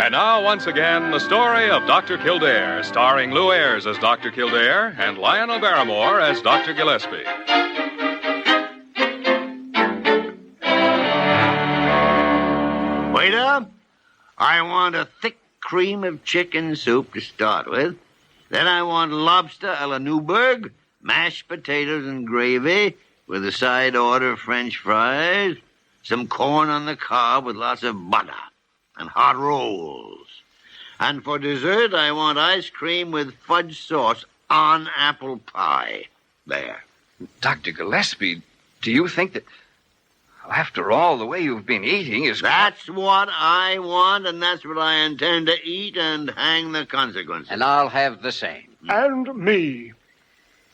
And now, once again, the story of Dr. Kildare, starring Lou Ayres as Dr. Kildare and Lionel Barrymore as Dr. Gillespie. Waiter, I want a thick cream of chicken soup to start with. Then I want lobster a la Newburgh, mashed potatoes and gravy, with a side order of French fries, some corn on the cob with lots of butter, and hot rolls. And for dessert, I want ice cream with fudge sauce on apple pie. There. Dr. Gillespie, do you think that... After all, the way you've been eating is... That's what I want, and that's what I intend to eat, and hang the consequences. And I'll have the same. And me.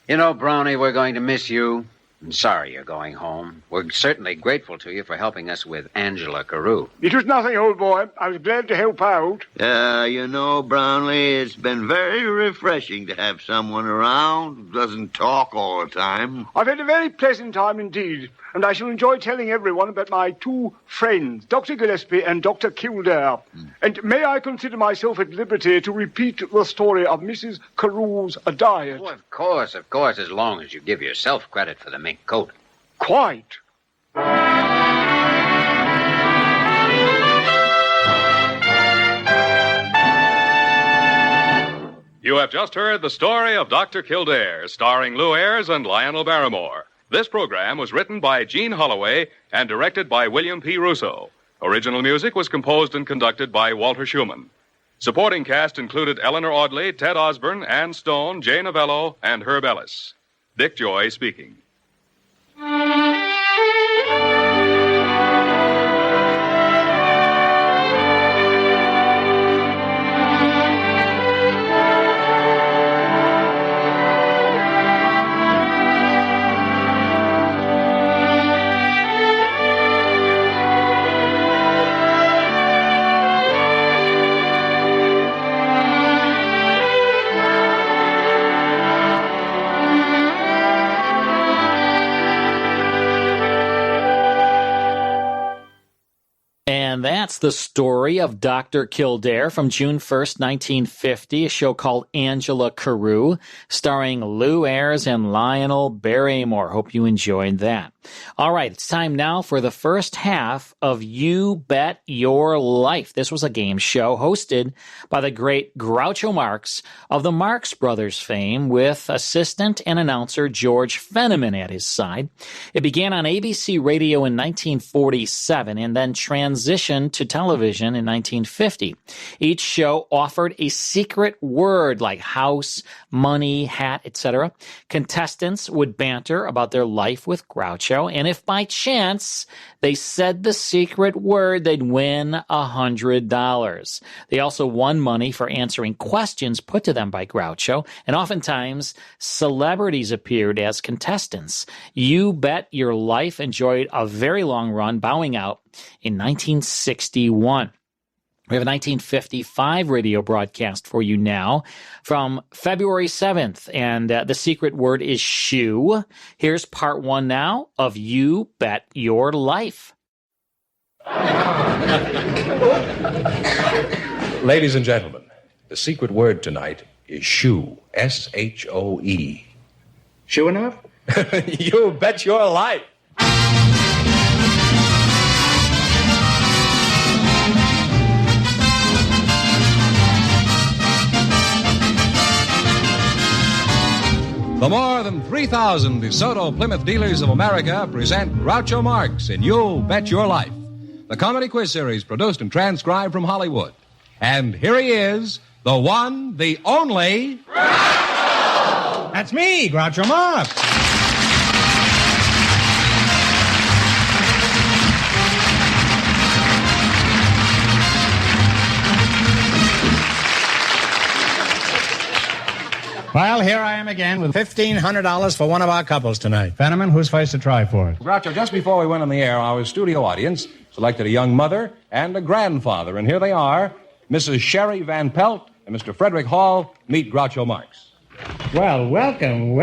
You know, Brownie, we're going to miss you. I'm sorry you're going home. We're certainly grateful to you for helping us with Angela Carew. It was nothing, old boy. I was glad to help out. You know, Brownlee, it's been very refreshing to have someone around who doesn't talk all the time. I've had a very pleasant time indeed, and I shall enjoy telling everyone about my two friends, Dr. Gillespie and Dr. Kildare. And may I consider myself at liberty to repeat the story of Mrs. Carew's diet? Oh, of course, as long as you give yourself credit for the mink coat. Quite. You have just heard the story of Dr. Kildare, starring Lou Ayres and Lionel Barrymore. This program was written by Gene Holloway and directed by William P. Russo. Original music was composed and conducted by Walter Schumann. Supporting cast included Eleanor Audley, Ted Osborne, Ann Stone, Jay Novello, and Herb Ellis. Dick Joy speaking. And that's the story of Dr. Kildare from June 1st, 1950, a show called Angela Carew, starring Lou Ayres and Lionel Barrymore. Hope you enjoyed that. All right, it's time now for the first half of You Bet Your Life. This was a game show hosted by the great Groucho Marx of the Marx Brothers fame, with assistant and announcer George Fenneman at his side. It began on ABC Radio in 1947 and then transitioned to television in 1950. Each show offered a secret word like house, money, hat, etc. Contestants would banter about their life with Groucho, and if by chance they said the secret word, they'd win $100. They also won money for answering questions put to them by Groucho, and oftentimes celebrities appeared as contestants. You Bet Your Life enjoyed a very long run, bowing out in 1961. We have a 1955 radio broadcast for you now from February 7th, and the secret word is shoe. Here's part one now of You Bet Your Life. Ladies and gentlemen, the secret word tonight is shoe. S-H-O-E. Shoe enough? You bet your life. The more than 3,000 DeSoto Plymouth dealers of America present Groucho Marx in You'll Bet Your Life, the comedy quiz series produced and transcribed from Hollywood. And here he is, the one, the only... Groucho! That's me, Groucho Marx. Well, here I am again with $1,500 for one of our couples tonight. Fenneman, who's first to try for it? Groucho, just before we went on the air, our studio audience selected a young mother and a grandfather. And here they are, Mrs. Sherry Van Pelt and Mr. Frederick Hall. Meet Groucho Marx. Well, welcome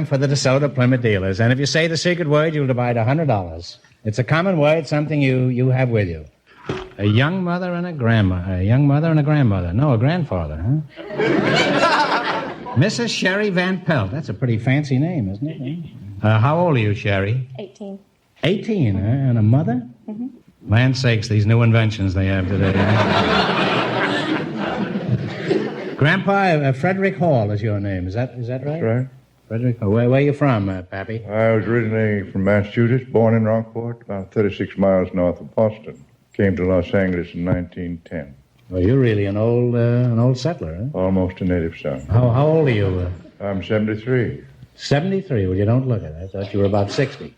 for the DeSoto Plymouth dealers. And if you say the secret word, you'll divide $100. It's a common word, something you have with you. A young mother and a grandmother. A young mother and a grandmother. No, a grandfather, huh? Mrs. Sherry Van Pelt. That's a pretty fancy name, isn't it? How old are you, Sherry? 18. 18, huh? And a mother? Mm-hmm. Land sakes, these new inventions they have today. Grandpa, Frederick Hall is your name. Is that right? That's right. Frederick Hall. Where are you from, Pappy? I was originally from Massachusetts, born in Rockport, about 36 miles north of Boston. Came to Los Angeles in 1910. Well, you're really an old settler, huh? Almost a native son. How old are you? I'm 73. 73? Well, you don't look it. I thought you were about 60.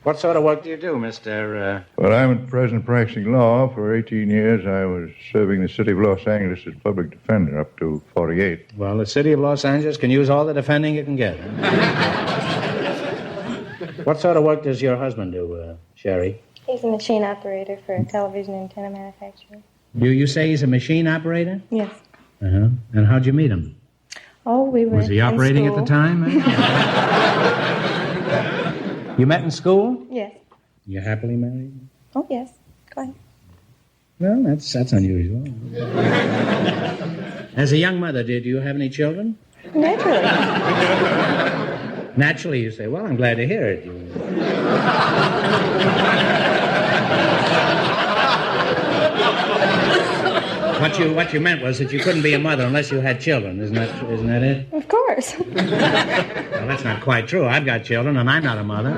What sort of work do you do, Mr. Well, I'm at present practicing law. For 18 years, I was serving the city of Los Angeles as public defender up to 48. Well, the city of Los Angeles can use all the defending you can get. What sort of work does your husband do, Sherry? He's a machine operator for a television antenna manufacturer. You say he's a machine operator? Yes. Uh-huh. And how'd you meet him? Oh, we were Was he operating at the time? You met in school? Yes. You happily married? Oh, yes. Go ahead. Well, that's unusual. As a young mother, did you have any children? Naturally. Naturally, you say. Well, I'm glad to hear it. What you meant was that you couldn't be a mother unless you had children. Isn't that it? Of course. Well, that's not quite true. I've got children, and I'm not a mother.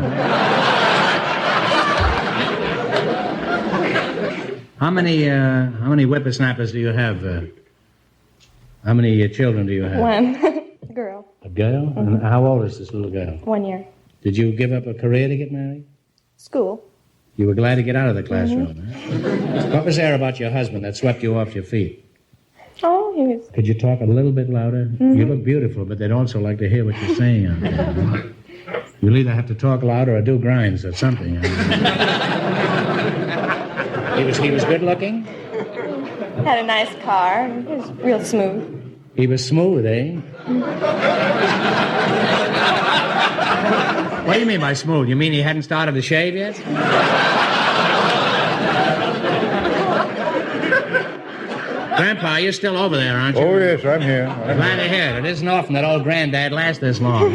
How many whippersnappers do you have? How many children do you have? One. A girl. A girl? Mm-hmm. And how old is this little girl? 1 year. Did you give up a career to get married? School. You were glad to get out of the classroom, Mm-hmm. huh? What was there about your husband that swept you off your feet? Oh, he was... Could you talk a little bit louder? Mm-hmm. You look beautiful, but they'd also like to hear what you're saying out there. You'll either have to talk louder or do grinds or something. He was good looking? Had a nice car. He was real smooth. He was smooth, eh? What do you mean by smooth? You mean he hadn't started to shave yet? Grandpa, you're still over there, aren't you? Oh, yes, I'm here. Glad to hear it. It isn't often that old granddad lasts this long.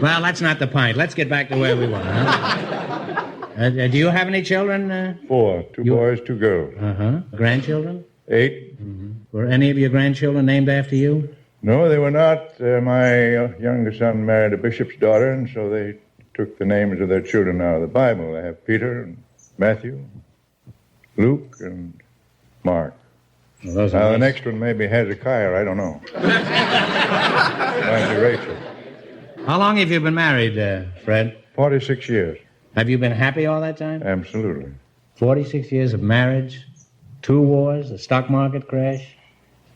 Well, that's not the point. Let's get back to where we were, huh? Do you have any children? 4. 2 boys, 2 girls. Uh-huh. Grandchildren? 8. Mm-hmm. Were any of your grandchildren named after you? No, they were not. My younger son married a bishop's daughter, and so they took the names of their children out of the Bible. They have Peter and Matthew, Luke, and Mark. Well, now, the next one maybe Hezekiah. I don't know. Might be Rachel. How long have you been married, Fred? 46 years. Have you been happy all that time? Absolutely. 46 years of marriage, 2 wars, a stock market crash.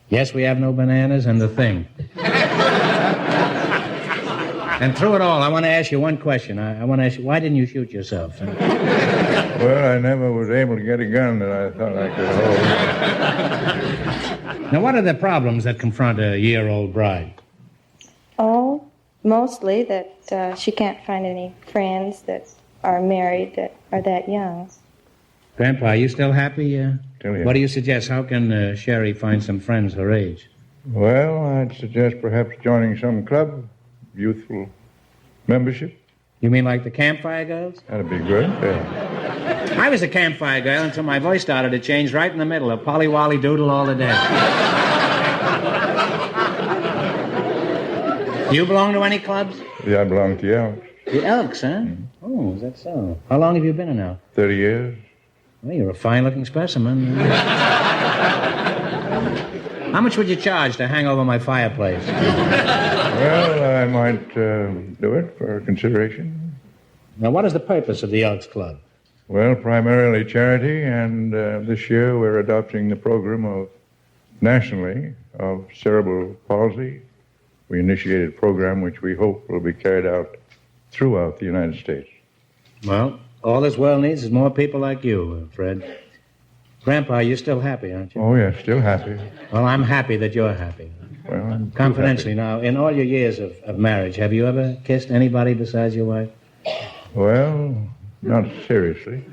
Yes, we have no bananas, and the thing. And through it all, I want to ask you one question. I want to ask you, why didn't you shoot yourself? Well, I never was able to get a gun that I thought I could hold. Now, what are the problems that confront a year-old bride? Oh, mostly that she can't find any friends that are married that are that young. Grandpa, are you still happy? Still here. What do you suggest? How can Sherry find some friends her age? Well, I'd suggest perhaps joining some club, youthful membership. You mean like the Campfire Girls? That'd be good, yeah. I was a Campfire Girl until my voice started to change right in the middle of Polly Wolly Doodle all the day. Do you belong to any clubs? Yeah, I belong to the Elks. The Elks, huh? Mm-hmm. Oh, is that so? How long have you been an Elk? 30 years. Well, you're a fine-looking specimen. How much would you charge to hang over my fireplace? Well, I might do it for consideration. Now, what is the purpose of the Elks Club? Well, primarily charity, and this year we're adopting the program nationally of cerebral palsy. We initiated a program which we hope will be carried out throughout the United States. Well, all this world needs is more people like you, Fred. Grandpa, you're still happy, aren't you? Oh, yes, still happy. Well, I'm happy that you're happy. Well, I'm Confidentially now, in all your years of marriage, have you ever kissed anybody besides your wife? Well, not seriously.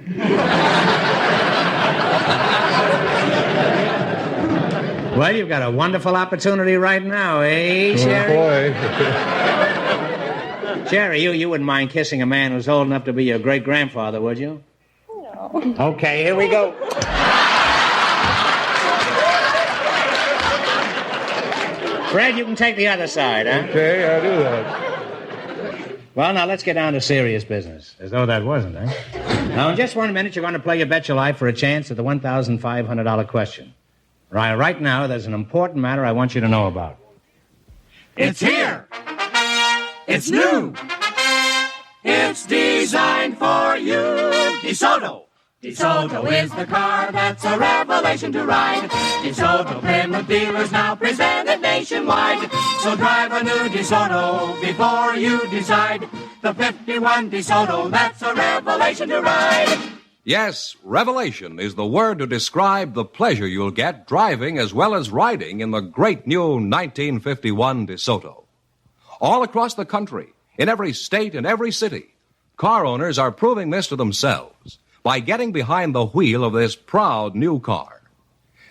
Well, you've got a wonderful opportunity right now, eh, Sherry? Oh, boy. Sherry, you wouldn't mind kissing a man who's old enough to be your great-grandfather, would you? No. Okay, here we go. Fred, you can take the other side, huh? Okay, I'll do that. Well, now let's get down to serious business. As though that wasn't, eh? Now, in just 1 minute, you're going to play your Bet Your Life for a chance at the $1,500 question. Right now, there's an important matter I want you to know about. It's here. It's new. It's designed for you. DeSoto. DeSoto is the car that's a revelation to ride. DeSoto Plymouth dealers now presented nationwide. So drive a new DeSoto before you decide. The 51 DeSoto, that's a revelation to ride. Yes, revelation is the word to describe the pleasure you'll get driving as well as riding in the great new 1951 DeSoto. All across the country, in every state and every city, car owners are proving this to themselves by getting behind the wheel of this proud new car.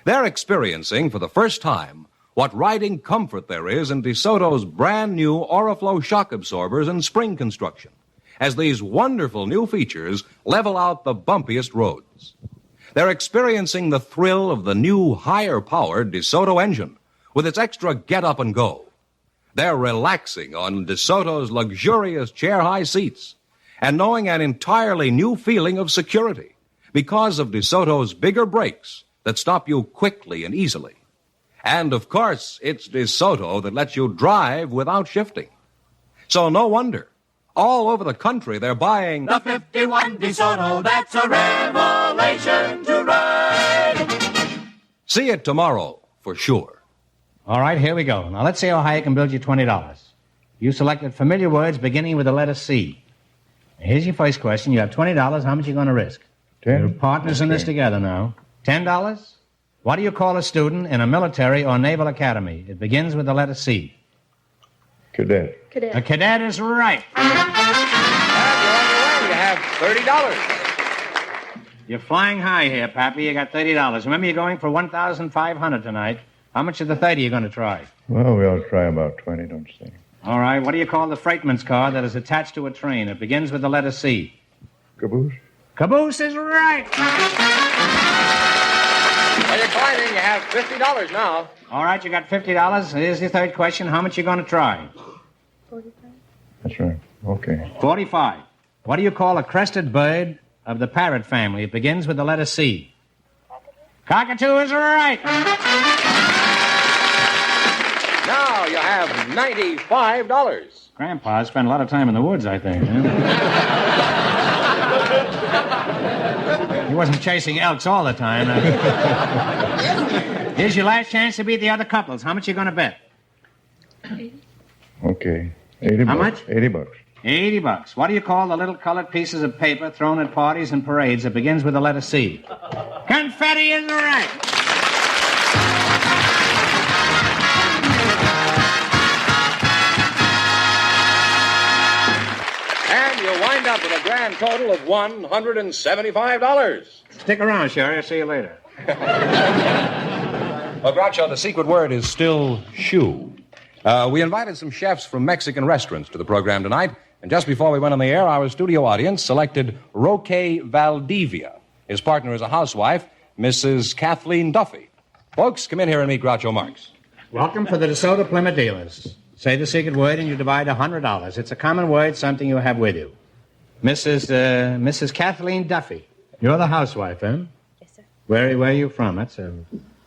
They're experiencing for the first time what riding comfort there is in DeSoto's brand new Oriflow shock absorbers and spring construction, as these wonderful new features level out the bumpiest roads. They're experiencing the thrill of the new higher-powered DeSoto engine with its extra get-up and go. They're relaxing on DeSoto's luxurious chair-high seats and knowing an entirely new feeling of security because of DeSoto's bigger brakes that stop you quickly and easily. And, of course, it's DeSoto that lets you drive without shifting. So no wonder, all over the country, they're buying the 51 DeSoto, that's a revelation to ride. See it tomorrow, for sure. All right, here we go. Now, let's see how high I can build you $20. You selected familiar words beginning with the letter C. Here's your first question. You have $20. How much are you going to risk? 10. You're partners in this together now. $10? What do you call a student in a military or naval academy? It begins with the letter C. Cadet. Cadet. A cadet is right. And you're on your way. You have $30. You're flying high here, Pappy. You got $30. Remember, you're going for $1,500 tonight. How much of the 30 are you going to try? Well, we ought to try about 20, don't you think? All right. What do you call the freightman's car that is attached to a train? It begins with the letter C. Caboose. Caboose is right. Well, you're climbing. You have $50 now. All right, you got $50. Here's your third question. How much are you going to try? 45. That's right. Okay. 45. What do you call a crested bird of the parrot family? It begins with the letter C. Cockatoo is right. Now you have $95. Grandpa spent a lot of time in the woods, I think. He wasn't chasing elks all the time. Here's your last chance to beat the other couples. How much are you going to bet? Okay. 80 How bucks. much? 80 bucks. $80. What do you call the little colored pieces of paper thrown at parties and parades that begins with the letter C? Confetti is right. And you'll wind up with a grand total of $175. Stick around, Sherry. I'll see you later. Well, Groucho, the secret word is still shoe. We invited some chefs from Mexican restaurants to the program tonight, and just before we went on the air, our studio audience selected Roque Valdivia. His partner is a housewife, Mrs. Kathleen Duffy. Folks, come in here and meet Groucho Marx. Welcome for the DeSoto Plymouth dealers. Say the secret word and you divide $100. It's a common word, something you have with you. Mrs. Kathleen Duffy. You're the housewife, huh? Yes, sir. Where are you from? That's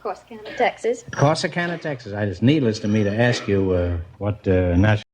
Corsicana, Texas. Corsicana, Texas. It's needless to me to ask you what national